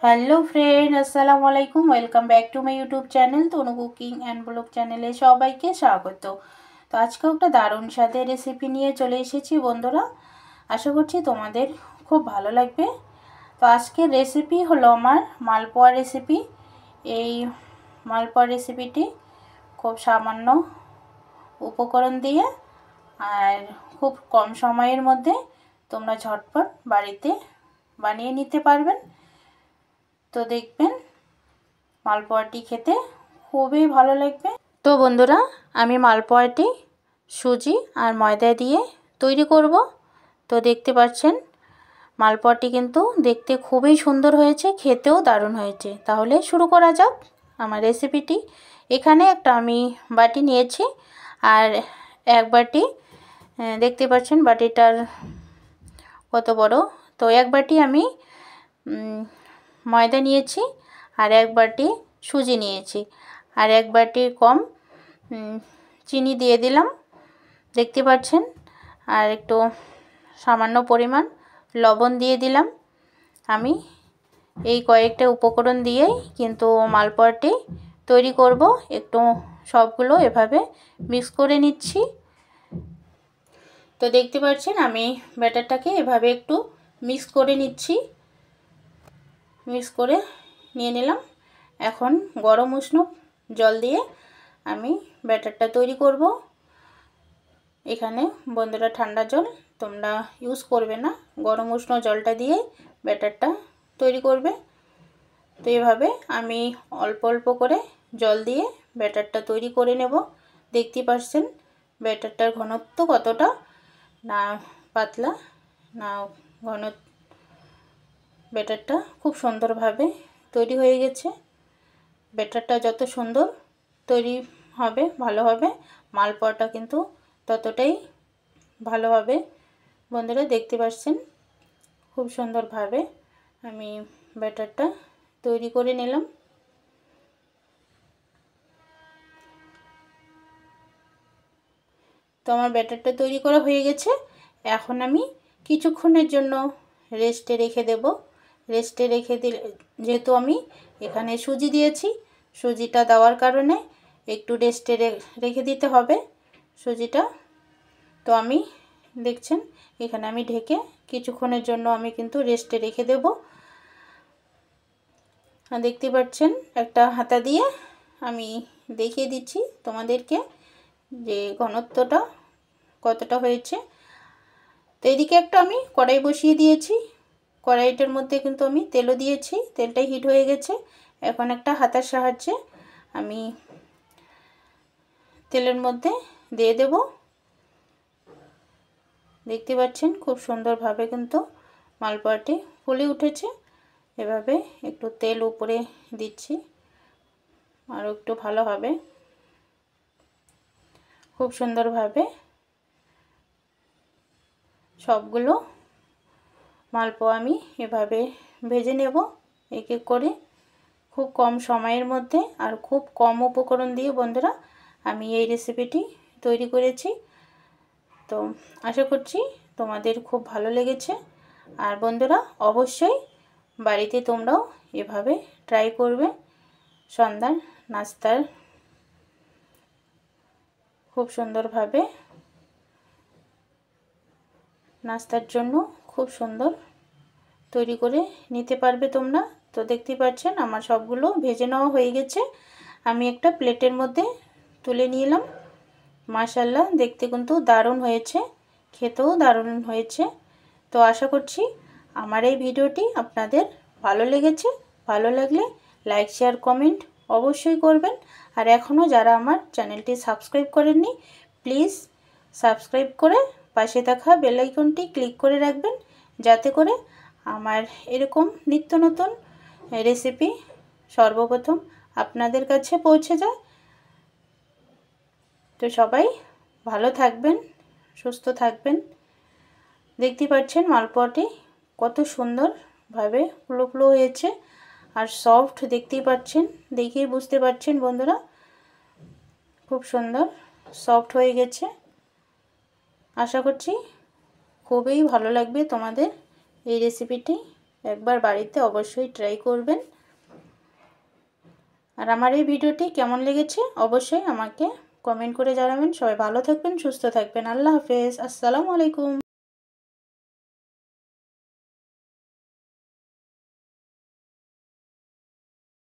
Hello friend, আসসালামু আলাইকুম। Welcome back to my YouTube channel Tanu cooking and blog চ্যানেলে সবাইকে স্বাগত। তো আজকেও একটা দারুণ স্বাদের রেসিপি নিয়ে চলে এসেছি বন্ধুরা। আশা করছি তোমাদের খুব ভালো লাগবে। তো আজকের রেসিপি হলো আমার মালপোয়া রেসিপি। এই মালপোয়া রেসিপিটি খুব সামান্য উপকরণ দিয়ে আর খুব কম সময়ের মধ্যে তোমরা ঝটপট বাড়িতে বানিয়ে নিতে পারবেন। তো দেখবেন মালপোয়াটি খেতে খুবই ভালো লাগবে। তো বন্ধুরা, আমি মালপোয়াটি সুজি আর ময়দা দিয়ে তৈরি করব। তো দেখতে পাচ্ছেন মালপোয়াটি কিন্তু দেখতে খুবই সুন্দর হয়েছে, খেতেও দারুণ হয়েছে। তাহলে শুরু করা যাক আমার রেসিপিটি। এখানে একটা আমি বাটি নিয়েছি আর এক বাটি দেখতে পাচ্ছেন বাটিটার কত বড়। তো এক বাটি আমি ময়দা নিয়েছি আর এক বাটি সুজি নিয়েছি আর এক বাটি কম চিনি দিয়ে দিলাম দেখতে পাচ্ছেন। আর একটু সামান্য পরিমাণ লবণ দিয়ে দিলাম। আমি এই কয়েকটা উপকরণ দিয়েই কিন্তু মালপোয়াটি তৈরি করব। একটু সবগুলো এভাবে মিক্স করে নিচ্ছি। তো দেখতে পাচ্ছেন আমি ব্যাটারটাকে এভাবে একটু মিক্স করে নিচ্ছি। মিক্স করে নিয়ে নিলাম। এখন গরম উষ্ণ জল দিয়ে আমি ব্যাটারটা তৈরি করব। এখানে বন্ধুরা ঠান্ডা জল তোমরা ইউজ করবে না, গরম উষ্ণ জলটা দিয়ে ব্যাটারটা তৈরি করবে। তো এভাবে আমি অল্প অল্প করে জল দিয়ে ব্যাটারটা তৈরি করে নেব। দেখতে পাচ্ছেন ব্যাটারটার ঘনত্ব কতটা, না পাতলা না ঘন। ব্যাটারটা খুব সুন্দরভাবে তৈরি হয়ে গেছে। ব্যাটারটা যত সুন্দর তৈরি হবে ভালো হবে, মালপোয়াটা কিন্তু ততটাই ভালো হবে। বন্ধুরা দেখতে পাচ্ছেন খুব সুন্দরভাবে আমি ব্যাটারটা তৈরি করে নিলাম। তো আমার ব্যাটারটা তৈরি করা হয়ে গেছে। এখন আমি কিছুক্ষণের জন্য রেস্টে রেখে দেব। রেস্টে রেখে দিলে, যেহেতু আমি এখানে সুজি দিয়েছি, সুজিটা দেওয়ার কারণে একটু রেস্টে রেখে দিতে হবে সুজিটা। তো আমি দেখছেন এখানে আমি ঢেকে কিছুক্ষণের জন্য আমি কিন্তু রেস্টে রেখে দেব। দেখতে পাচ্ছেন একটা হাতা দিয়ে আমি দেখিয়ে দিচ্ছি তোমাদেরকে যে ঘনত্বটা কতটা হয়েছে। তো এদিকে একটা আমি কড়াই বসিয়ে দিয়েছি। কড়াইটার মধ্যে কিন্তু আমি তেলও দিয়েছি, তেলটা হিট হয়ে গেছে। এখন একটা হাতার সাহায্যে আমি তেলের মধ্যে দিয়ে দেব। দেখতে পাচ্ছেন খুব সুন্দরভাবে কিন্তু মালপোয়াটি ফুলে উঠেছে। এভাবে একটু তেল উপরে দিচ্ছি আরও একটু ভালো হবে। খুব সুন্দরভাবে সবগুলো মালপোয়া আমি এভাবে ভেজে নেব এক এক করে, খুব কম সময়ের মধ্যে আর খুব কম উপকরণ দিয়ে বন্ধুরা আমি এই রেসিপিটি তৈরি করেছি। তো আশা করছি তোমাদের খুব ভালো লেগেছে। আর বন্ধুরা অবশ্যই বাড়িতে তোমরাও এভাবে ট্রাই করবে। সন্ধ্যার নাস্তার খুব সুন্দরভাবে নাস্তার জন্য খুব সুন্দর তৈরি করে নিতে পারবে তোমরা। তো দেখতে পাচ্ছেন আমার সবগুলো ভেজে নেওয়া হয়ে গেছে। আমি একটা প্লেটের মধ্যে তুলে নিলাম। মাশাআল্লাহ দেখতে কিন্তু দারুণ হয়েছে, খেতেও দারুণ হয়েছে। তো আশা করছি আমার এই ভিডিওটি আপনাদের ভালো লেগেছে। ভালো লাগলে লাইক শেয়ার কমেন্ট অবশ্যই করবেন। আর এখনও যারা আমার চ্যানেলটি সাবস্ক্রাইব করেননি প্লিজ সাবস্ক্রাইব করে পাশে থাকা বেল আইকনটি ক্লিক করে রাখবেন, যাতে করে আমার এরকম নিত্য নতুন রেসিপি সর্বপ্রথম আপনাদের কাছে পৌঁছে যায়। তো সবাই ভালো থাকবেন, সুস্থ থাকবেন। দেখতে পাচ্ছেন মালপোয়াটি কত সুন্দরভাবে ফুলো ফুলো হয়েছে আর সফট, দেখতেই পাচ্ছেন, দেখেই বুঝতে পারছেন বন্ধুরা খুব সুন্দর সফট হয়ে গেছে। আশা করছি খুবই ভালো লাগবে তোমাদের এই রেসিপিটি। একবার বাড়িতে অবশ্যই ট্রাই করবেন। আর আমার এই ভিডিওটি কেমন লেগেছে অবশ্যই আমাকে কমেন্ট করে জানাবেন। সবাই ভালো থাকবেন, সুস্থ থাকবেন। আল্লাহ হাফেজ, আসসালামু আলাইকুম।